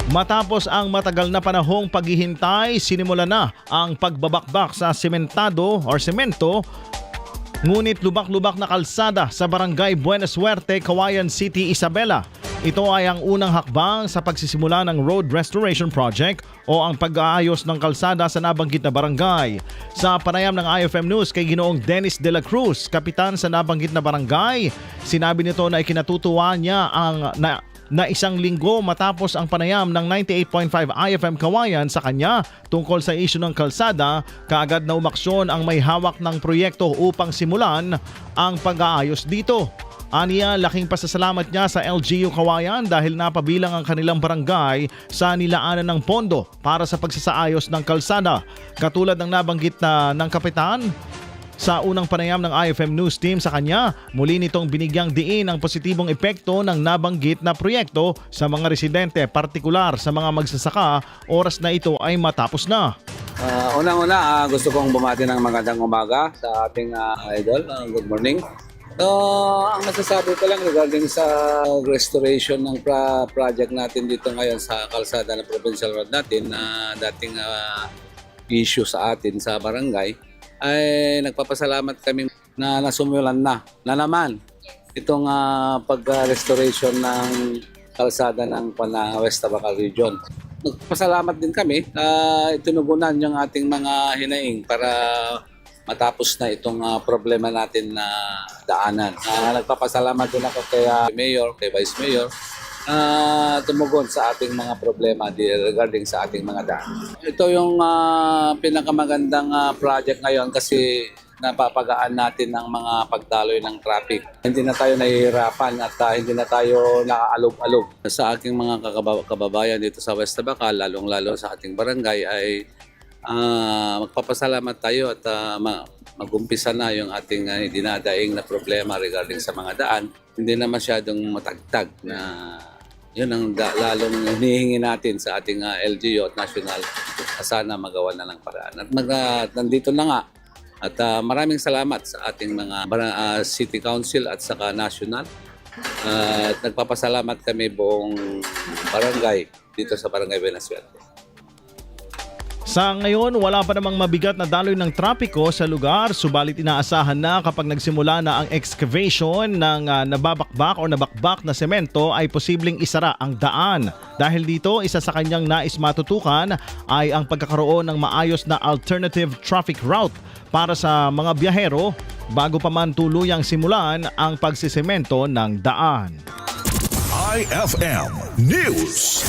Matapos ang matagal na panahong paghihintay, sinimula na ang pagbabakbak sa semento, ngunit lubak-lubak na kalsada sa Barangay Buena Suerte, Cauayan City, Isabela. Ito ay ang unang hakbang sa pagsisimula ng Road Restoration Project o ang pag-aayos ng kalsada sa nabanggit na barangay. Sa panayam ng IFM News kay Ginoong Dennis de la Cruz, kapitan sa nabanggit na barangay, sinabi nito na ikinatutuwa niya na isang linggo matapos ang panayam ng 98.5 IFM Cauayan sa kanya tungkol sa isyu ng kalsada, kaagad na umaksyon ang may hawak ng proyekto upang simulan ang pag-aayos dito. Aniya, laking pasasalamat niya sa LGU Cauayan dahil napabilang ang kanilang barangay sa nilaanan ng pondo para sa pagsasaayos ng kalsada. Katulad ng nabanggit na ng kapitan, sa unang panayam ng IFM News team sa kanya, muli nitong binigyang diin ang positibong epekto ng nabanggit na proyekto sa mga residente, partikular sa mga magsasaka, oras na ito ay matapos na. Unang-una, gusto kong bumati ng magandang umaga sa ating idol. Good morning. Ang masasabi ko lang regarding sa restoration ng project natin dito ngayon sa kalsada ng Provincial Road natin na dating issue sa atin sa barangay, ay nagpapasalamat kami na nasumulan na naman itong pag-restoration ng kalsada ng West Tabacal Region. Nagpapasalamat din kami itinugunan yung ating mga hinaing para matapos na itong problema natin na daanan. Nagpapasalamat din ako kay Mayor, kay Vice Mayor, tumugon sa ating mga problema regarding sa ating mga daan. Ito yung pinakamagandang project ngayon kasi napapagaan natin ng mga pagdaloy ng traffic. Hindi na tayo nahihirapan at hindi na tayo nakaalog-alog. Sa aking mga kababayan dito sa West Tabacal, lalong-lalo sa ating barangay, ay magpapasalamat tayo at mag-umpisa na yung ating dinadaing na problema regarding sa mga daan. Hindi na masyadong matagtag na yun ang lalong hinihingi natin sa ating LGU at national na sana magawa na ng paraan. At nandito na nga. At maraming salamat sa ating mga City Council at saka national. At nagpapasalamat kami buong barangay dito sa Barangay Buena Suerte. Sa ngayon, wala pa namang mabigat na daloy ng trapiko sa lugar, subalit inaasahan na kapag nagsimula na ang excavation ng nababakbak o nabakbak na semento ay posibleng isara ang daan. Dahil dito, isa sa kanyang nais matutukan ay ang pagkakaroon ng maayos na alternative traffic route para sa mga biyahero bago pa man tuluyang simulan ang pagsisemento ng daan. IFM News.